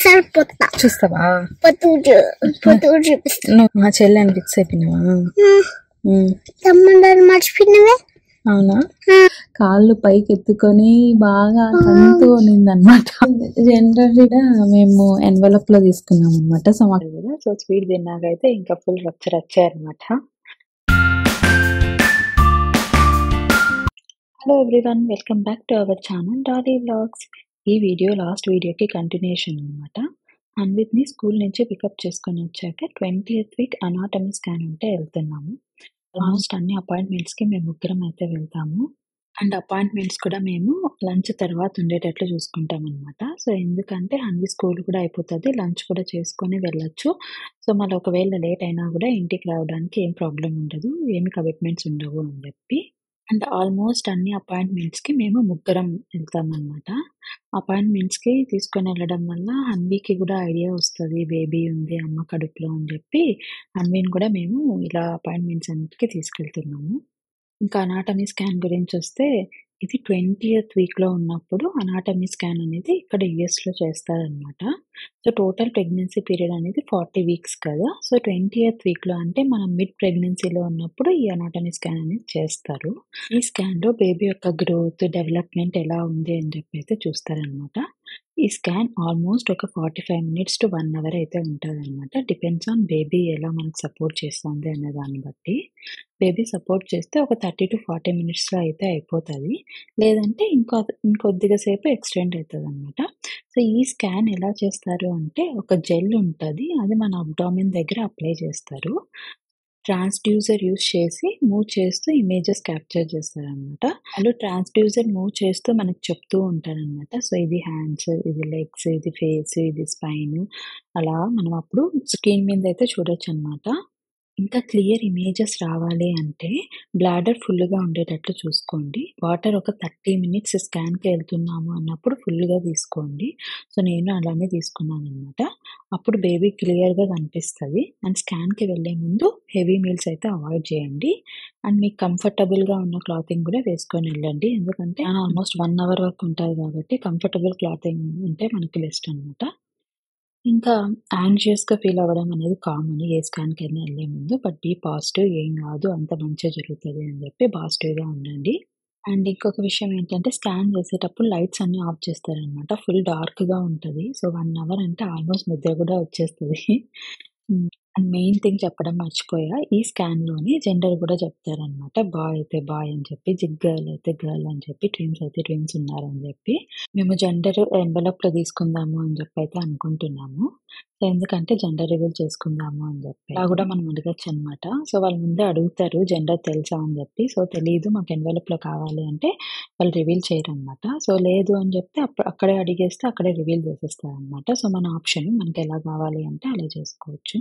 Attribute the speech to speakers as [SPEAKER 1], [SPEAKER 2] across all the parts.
[SPEAKER 1] సరిపోతా
[SPEAKER 2] చూస్తావా?
[SPEAKER 1] పొద్దు చూపిస్తా.
[SPEAKER 2] నువ్వు మా చెల్లెని ఫిక్స్ అయిపోయినావా?
[SPEAKER 1] తమ్ముడు మర్చిపోయినవే.
[SPEAKER 2] అవునా? కాళ్ళు పైకి ఎత్తుకొని బాగా తంతు ఉన్నింది అనమాట. జనరల్గా మేము ఎన్వలప్ లో తీసుకున్నాం అనమాట. సో స్వీట్ తిన్నాకైతే ఇంకా ఫుల్ వచ్చారనమాట. Hello everyone, welcome back to our channel Dolly vlogs. ఈ వీడియో లాస్ట్ వీడియోకి కంటిన్యూషన్ అనమాట. అన్విత్ని స్కూల్ నుంచి పికప్ చేసుకొని వచ్చాక 20th వీక్ అనాటమీ స్కాన్ ఉంటే వెళ్తున్నాము. ఆల్మోస్ట్ అన్ని అపాయింట్మెంట్స్కి మేము ముగ్గురం అయితే వెళ్తాము. అండ్ అపాయింట్మెంట్స్ కూడా మేము లంచ్ తర్వాత ఉండేటట్లు చూసుకుంటాం అనమాట. సో ఎందుకంటే అన్వి స్కూల్ కూడా అయిపోతుంది, లంచ్ కూడా చేసుకొని వెళ్ళొచ్చు. సో మళ్ళీ ఒకవేళ లేట్ అయినా కూడా ఇంటికి రావడానికి ఏం ప్రాబ్లం ఉండదు, ఏమి కమిట్మెంట్స్ ఉండవు అని చెప్పి. అండ్ ఆల్మోస్ట్ అన్ని అపాయింట్మెంట్స్కి మేము ముగ్గురం వెళ్తామన్నమాట. అపాయింట్మెంట్స్కి తీసుకొని వెళ్ళడం వల్ల అన్వికి కూడా ఐడియా వస్తుంది, బేబీ ఉంది అమ్మ కడుపులో అని చెప్పి అన్విని కూడా మేము ఇలా అపాయింట్మెంట్స్ అన్నిటికీ తీసుకెళ్తున్నాము. ఇంకా అనాటమీ స్కాన్ గురించి వస్తే, ఇది 20th వీక్లో ఉన్నప్పుడు అనాటమీ స్కాన్ అనేది ఇక్కడ యూఎస్లో చేస్తారనమాట. సో టోటల్ ప్రెగ్నెన్సీ పీరియడ్ అనేది 40 వీక్స్ కదా. సో 20th వీక్లో అంటే మనం మిడ్ ప్రెగ్నెన్సీలో ఉన్నప్పుడు ఈ అనాటమీ స్కాన్ అనేది చేస్తారు. ఈ స్కాన్లో బేబీ యొక్క గ్రోత్, డెవలప్మెంట్ ఎలా ఉంది అని చెప్పి అయితే చూస్తారనమాట. ఈ స్కాన్ ఆల్మోస్ట్ ఒక 45 minutes to 1 hour అయితే ఉంటుంది అనమాట. డిపెండ్స్ ఆన్ బేబీ ఎలా మనకు సపోర్ట్ చేస్తుంది అనే దాన్ని బట్టి. బేబీ సపోర్ట్ చేస్తే ఒక 30 to 40 minutesలో అయితే అయిపోతుంది, లేదంటే ఇంకొద్దిగా సేపు ఎక్స్టెండ్ అవుతుంది అనమాట. సో ఈ స్కాన్ ఎలా చేస్తారు అంటే, ఒక జెల్ ఉంటుంది, అది మన అబ్డామిన్ దగ్గర అప్లై చేస్తారు. ట్రాన్స్డ్యూసర్ యూస్ చేసి మూవ్ చేస్తూ ఇమేజెస్ క్యాప్చర్ చేస్తారనమాట. వాళ్ళు ట్రాన్స్డ్యూసర్ మూవ్ చేస్తూ మనకు చెప్తూ ఉంటారనమాట. సో ఇది హ్యాండ్స్, ఇది లెగ్స్, ఇది ఫేస్, ఇది స్పైన్, అలా మనం అప్పుడు స్క్రీన్ మీద అయితే చూడొచ్చు అనమాట. ఇంకా క్లియర్ ఇమేజెస్ రావాలి అంటే బ్లాడర్ ఫుల్గా ఉండేటట్లు చూసుకోండి. వాటర్ ఒక 30 minutes స్కాన్కి వెళ్తున్నాము అన్నప్పుడు ఫుల్గా తీసుకోండి. సో నేను అలానే తీసుకున్నాను అనమాట. అప్పుడు బేబీ క్లియర్గా కనిపిస్తుంది. అండ్ స్కాన్కి వెళ్ళే ముందు హెవీ మీల్స్ అయితే అవాయిడ్ చేయండి. అండ్ మీకు కంఫర్టబుల్గా ఉన్న క్లాతింగ్ కూడా వేసుకొని వెళ్ళండి, ఎందుకంటే ఆల్మోస్ట్ 1 hour వరకు ఉంటుంది కాబట్టి కంఫర్టబుల్ క్లాతింగ్ ఉంటే మనకి బెస్ట్ అనమాట. ఇంకా యాంగ్షియస్‌గా ఫీల్ అవ్వడం అనేది కామన్ ఏ స్కాన్‌కైనా వెళ్ళే ముందు. బట్ బీ పాజిటివ్, ఏం కాదు, అంత మంచిగా జరుగుతుంది అని చెప్పి పాజిటివ్‌గా ఉండండి. అండ్ ఇంకొక విషయం ఏంటంటే, స్కాన్ చేసేటప్పుడు లైట్స్ అన్నీ ఆఫ్ చేస్తారనమాట. ఫుల్ డార్క్‌గా ఉంటుంది. సో 1 hour అంటే ఆల్మోస్ట్ నిద్ర కూడా వచ్చేస్తుంది. అండ్ మెయిన్ థింగ్ చెప్పడం మర్చిపోయా, ఈ స్కాన్‌లోని జెండర్ కూడా చెప్తారనమాట. బాయ్ అయితే బాయ్ అని చెప్పి, గర్ల్ అయితే గర్ల్ అని చెప్పి, ట్విన్స్ అయితే ట్విన్స్ ఉన్నారని చెప్పి. మేము జెండర్ ఎన్వలప్‌లో తీసుకుందాము అని చెప్పి అయితే అనుకుంటున్నాము. సో ఎందుకంటే జెండర్ రివీల్ చేసుకుందాము అని చెప్పి అలా కూడా మనం అడగచ్చు అనమాట. సో వాళ్ళు ముందే అడుగుతారు జెండర్ తెలుసా అని చెప్పి. సో తెలీదు మాకు ఎన్వలప్‌లో కావాలి అంటే వాళ్ళు రివీల్ చేయరనమాట. సో లేదు అని చెప్తే అక్కడే అడిగేస్తే అక్కడే రివీల్ చేసేస్తారనమాట. సో మన ఆప్షన్, మనకి ఎలా కావాలి అంటే అలా చేసుకోవచ్చు.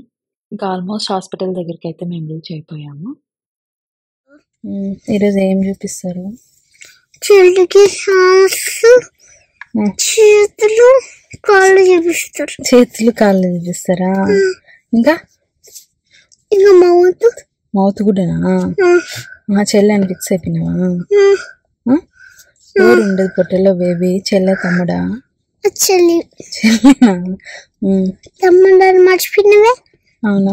[SPEAKER 2] ఇంకా ఆల్మోస్ట్ హాస్పిటల్ దగ్గరికి అయితే మేము రీచ్ అయిపోయాము. ఈరోజు ఏం చూపిస్తారు?
[SPEAKER 1] చెల్లికి చేతులు కాళ్ళు చూపిస్తారు.
[SPEAKER 2] చేతులు కాళ్ళు చూపిస్తారా? ఇంకా మౌత్ కూడానా? మా చెల్లెని ఫిక్స్ అయిపోయినావా? ఎవరు ఉండదు పొట్టలో బేబీ? చెల్లె తమ్ముడా? చెల్లినా?
[SPEAKER 1] తమ్ముడు మర్చిపోయినవే.
[SPEAKER 2] అవునా?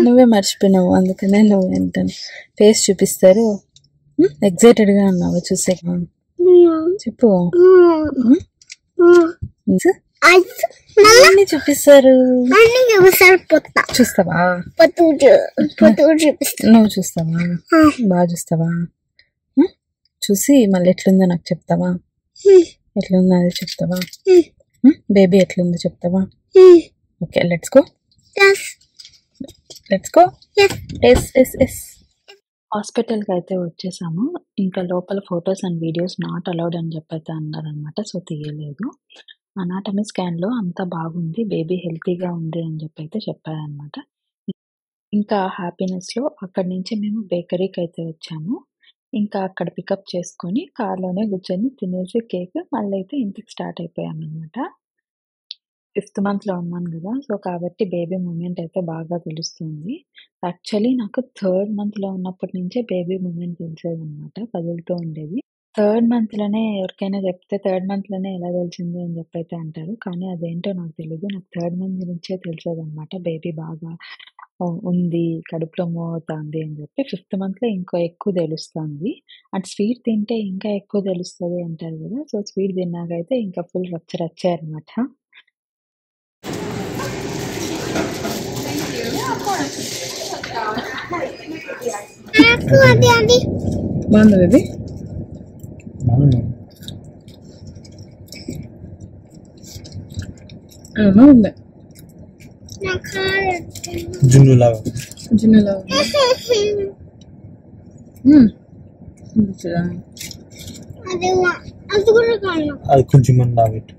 [SPEAKER 2] నువ్వే మర్చిపోయినావు, అందుకనే నువ్వు ఏంటని ఫేస్ చూపిస్తారు. ఎక్సైటెడ్గా ఉన్నావు చూసే. చెప్పు. చూపిస్తారు. చూస్తావా? నువ్వు చూస్తావా? బాగా చూస్తావా? చూసి మళ్ళీ ఎట్లుందో నాకు చెప్తావా? ఎట్లుందో అది చెప్తావా? బేబీ ఎట్లుందో చెప్తావా? Okay, let's go. హాస్పిటల్కి అయితే వచ్చేసాము. ఇంకా లోపల photos and videos not allowed అని చెప్పి అయితే అన్నారనమాట. సో తీయలేదు. అనాటమీ స్కాన్లో అంతా బాగుంది, బేబీ హెల్తీగా ఉంది అని చెప్పి అయితే చెప్పారనమాట. ఇంకా హ్యాపీనెస్లో అక్కడి నుంచి మేము బేకరీకి అయితే వచ్చాము. ఇంకా అక్కడ పికప్ చేసుకొని కార్లోనే కూర్చొని తినేసి కేక్ మళ్ళీ అయితే ఇంటికి స్టార్ట్ అయిపోయామన్నమాట. 5th monthలో ఉన్నాను కదా. సో కాబట్టి బేబీ మూమెంట్ అయితే బాగా తెలుస్తుంది. యాక్చువల్లీ నాకు 3rd monthలో ఉన్నప్పటి నుంచే బేబీ మూమెంట్ తెలిసేదనమాట, కదులుతూ ఉండేది. థర్డ్ మంత్‌లోనే ఎవరికైనా చెప్తే థర్డ్ మంత్‌లోనే ఎలా తెలిసింది అని చెప్పైతే అంటారు. కానీ అదేంటో నాకు తెలీదు. నాకు థర్డ్ మంత్ నుంచే తెలిసేదనమాట. బేబీ బాగా ఉంది, కడుపులో మూవ్ అవుతాంది అని చెప్పి. ఫిఫ్త్ మంత్‌లో ఇంకో ఎక్కువ తెలుస్తుంది. అండ్ స్వీట్ తింటే ఇంకా ఎక్కువ తెలుస్తది అంటారు కదా! సో, స్వీట్ తిన్నాకైతే ఇంకా ఫుల్ రచ్చే అనమాట.
[SPEAKER 1] నాకు అది అది
[SPEAKER 2] బాగుందా బేబీ? ఉంది
[SPEAKER 1] నాకు
[SPEAKER 3] జున్నులాగా
[SPEAKER 2] జున్నులా
[SPEAKER 1] అది అది కూడా కాదు.
[SPEAKER 3] అది కొంచెం మంది లాగట్టు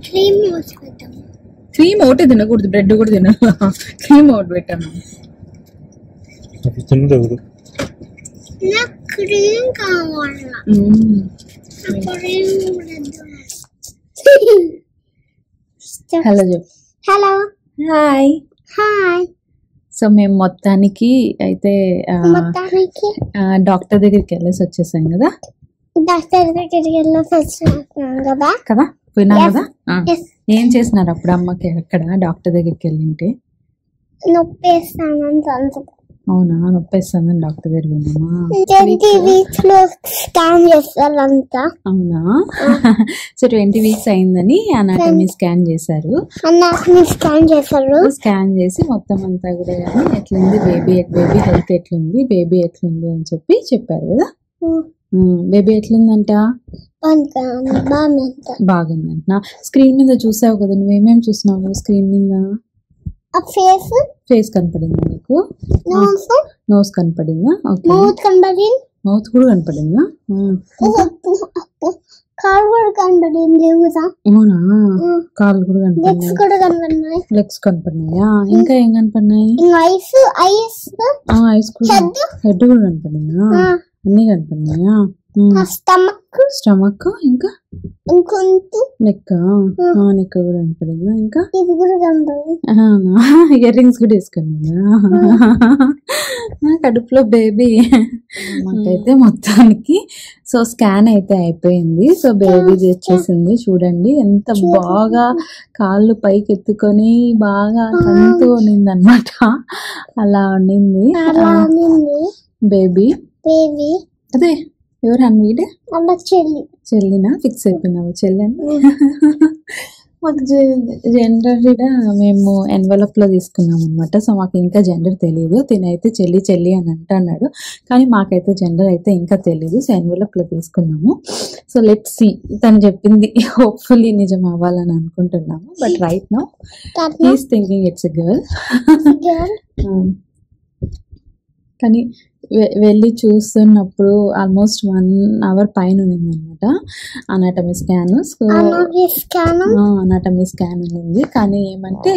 [SPEAKER 1] క్రీమ్ యూస్ పెట్టాము.
[SPEAKER 2] క్రీమ్ ఒకటే తినకూడదు, బ్రెడ్ కూడా తినాలి. క్రీమ్ ఒకటి పెట్టాను.
[SPEAKER 3] తినరు
[SPEAKER 1] నాకు క్రీమ్ కావాలి. క్రీమ్
[SPEAKER 2] హలో చెప్పు.
[SPEAKER 1] Hello
[SPEAKER 2] hi.
[SPEAKER 1] హాయ్.
[SPEAKER 2] సో మేము మొత్తానికి అయితే
[SPEAKER 1] మొత్తానికి
[SPEAKER 2] డాక్టర్ దగ్గరికి వెళ్ళేసి వచ్చేసాం కదా.
[SPEAKER 1] డాక్టర్ దగ్గరికి వెళ్ళేసి వచ్చినాం కదా.
[SPEAKER 2] కదా పోయినా కదా.
[SPEAKER 1] Yes.
[SPEAKER 2] ఏం చేసినారు అప్పుడు అమ్మకి అక్కడ డాక్టర్ దగ్గరికి వెళ్ళింటే?
[SPEAKER 1] నొప్పి వేస్తానని తెలుసు.
[SPEAKER 2] అవునా, నొప్పి వేస్తుందని డాక్టర్ దగ్గర వెళ్ళామా?
[SPEAKER 1] 20 weeks లో స్కాన్ చేస్తారంతా.
[SPEAKER 2] అవునా. సో 20 weeks అయిందని అనాటమీ స్కాన్ చేశారు.
[SPEAKER 1] అన్నాన్ని స్కాన్ చేశారు.
[SPEAKER 2] స్కాన్ చేసి మొత్తం అంతా కూడా ఎట్లుంది బేబీ హెల్త్ ఎట్లుంది, బేబీ ఎట్లుంది అని చెప్పారు కదా. బేబీ ఎట్లుందంట? బాగుందంట. స్క్రీన్ మీద చూసావు కదా, నువ్వేమేమి చూసినావు స్క్రీన్ మీద? ఫేస్ కనపడిందా నీకు? నోస్ కనపడిందా? ఓకే. మౌత్ కూడా కనపడిందా?
[SPEAKER 1] కాళ్ళు కూడా కనపడింది.
[SPEAKER 2] అవునా, కాళ్ళు కూడా కనపడినాయి, లెగ్స్ కనపడినాయా? ఇంకా ఏం కనపడినాయి? ఐస్ కూడా, హెడ్ కూడా కనపడిందా? అన్ని కనపడినాయా? స్టమక్ ఇంకా నెక్ కూడా కనపడిందా? ఇంకా ఇయర్ రింగ్స్ కూడా వేసుకున్నా. కడుపులో బేబీ. మాకైతే మొత్తానికి సో స్కాన్ అయితే అయిపోయింది. సో బేబీ వచ్చేసింది. చూడండి ఎంత బాగా కాళ్ళు పైకి ఎత్తుకొని బాగా తంతు ఉన్నింది అనమాట. అలా ఉన్నింది బేబీ. అదే ఎవరు అన్వీడ్? చెల్లినా? ఫిక్స్ అయిపోయినావు చెల్లని? మాకు జెండర్ కూడా మేము ఎన్వలప్ లో తీసుకున్నాం అనమాట. సో మాకు ఇంకా జెండర్ తెలియదు. తినైతే చెల్లి అని అంటున్నాడు, కానీ మాకైతే జెండర్ అయితే ఇంకా తెలియదు. సో ఎన్వలప్ లో తీసుకున్నాము. సో లెట్స్ సీ, తను చెప్పింది హోప్ఫుల్లీ నిజం అవ్వాలని అనుకుంటున్నాము. But right now he's thinking it's a girl. కానీ వెళ్ళి చూస్తున్నప్పుడు ఆల్మోస్ట్ 1 hour పైన ఉన్నింది అనమాట anatomy scan. So anatomy scan ఉన్నింది. కానీ ఏమంటే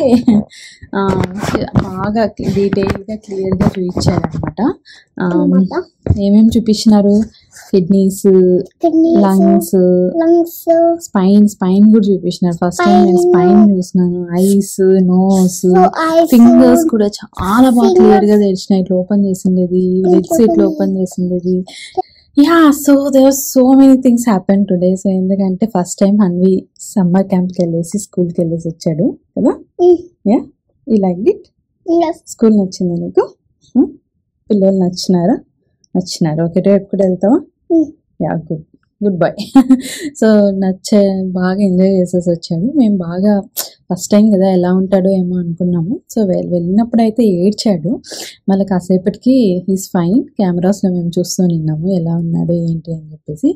[SPEAKER 2] బాగా డీటెయిల్గా క్లియర్గా చూపించారనమాట. ఏమేమి చూపించినారు? కిడ్నీస్, లంగ్స్, స్పైన్ కూడా చూపించినారు. ఫస్ట్ టైం నేను స్పైన్ చూసినాను. ఐస్, నోస్, ఫింగర్స్ కూడా చాలా బాగా క్లియర్ గా తెలిసినాయి. ఇట్లా ఓపెన్ చేసిండేది, లెగ్స్ ఇట్లా ఓపెన్ చేసిండేది. Yeah, so there so many things happen today. So ఎందుకంటే ఫస్ట్ టైం హన్వి సమ్మర్ క్యాంప్కి వెళ్ళేసి స్కూల్కి వెళ్ళేసి వచ్చాడు కదా. Yeah, you like it? School నచ్చిందా నీకు? పిల్లలు నచ్చినారు. ఓకే, రేపు కూడా వెళ్తావా? Yeah, good boy. సో బాగా ఎంజాయ్ చేసేసి వచ్చాడు. మేము బాగా ఫస్ట్ టైం కదా, ఎలా ఉంటాడో ఏమో అనుకున్నాము. సో వెళ్ళినప్పుడు అయితే ఏడ్చాడు. మళ్ళీ కాసేపటికి హీస్ ఫైన్. కెమెరాస్లో మేము చూస్తూ నిన్నాము ఎలా ఉన్నాడు ఏంటి అని చెప్పేసి.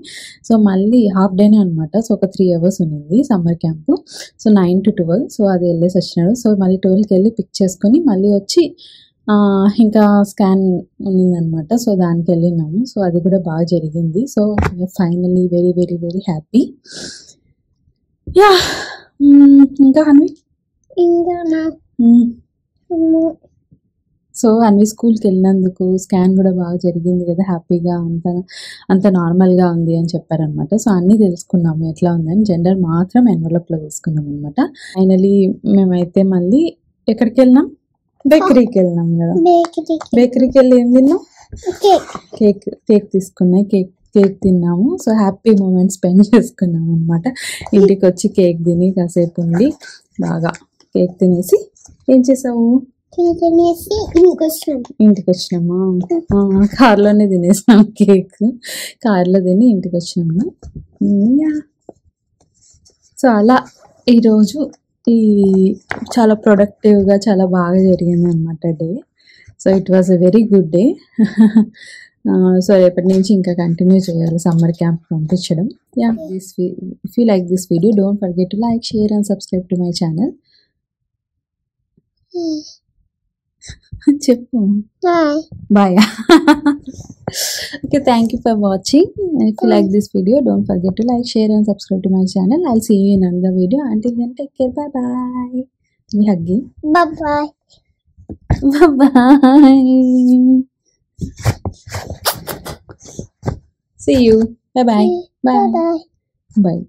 [SPEAKER 2] సో మళ్ళీ హాఫ్ డేనే అనమాట. సో ఒక 3 hours ఉన్నింది summer camp. So 9 to 12. So అది వెళ్ళేసి వచ్చినాడు. సో మళ్ళీ 12కి వెళ్ళి పిక్ చేసుకొని మళ్ళీ వచ్చి ఇంకా స్కాన్ ఉన్నిందనమాట. సో దానికి వెళ్ళినాము. సో అది కూడా బాగా జరిగింది. So finally very very very happy. Yeah, ఇంకా హన్వి సో అన్వి స్కూల్కి వెళ్ళినందుకు స్కాన్ కూడా బాగా జరిగింది కదా, హ్యాపీగా అంత నార్మల్గా ఉంది అని చెప్పారనమాట. సో అన్నీ తెలుసుకున్నాము ఎట్లా ఉందని. జెండర్ మాత్రం ఎన్వలప్లో తీసుకున్నాం అనమాట. ఫైనలీ మేమైతే మళ్ళీ ఎక్కడికి వెళ్ళినాం, బేకరీకి వెళ్ళినాం కదా. బేకరీకి వెళ్ళి ఏం తిన్నాం, కేక్ తీసుకున్నాయి, కేక్ తిన్నాము. సో హ్యాపీ మూమెంట్ స్పెండ్ చేసుకున్నాము అనమాట. ఇంటికి వచ్చి కేక్ తిని కాసేపు ఉండి బాగా కేక్ తినేసి ఏం చేసావు, ఇంటికి వచ్చినామా. కార్లోనే తినేసాం కేక్, కార్లో తిని ఇంటికి వచ్చినాము. సో అలా ఈరోజు చాలా ప్రొడక్టివ్గా చాలా బాగా జరిగింది అనమాట day. So it was a very good day. So రేపటి నుంచి ఇంకా కంటిన్యూ చేయాలి సమ్మర్ క్యాంప్ పంపించడం. If you like this video don't forget to like, share and subscribe to my channel. చెప్పు bye. Okay, thank you for watching. If you like this video, don't forget to like, share and subscribe to my channel. I'll see you in another video. Until then, take care. Bye bye. We huggy.
[SPEAKER 1] Bye bye.
[SPEAKER 2] Bye bye. See you. Bye bye.
[SPEAKER 1] Bye bye.
[SPEAKER 2] Bye.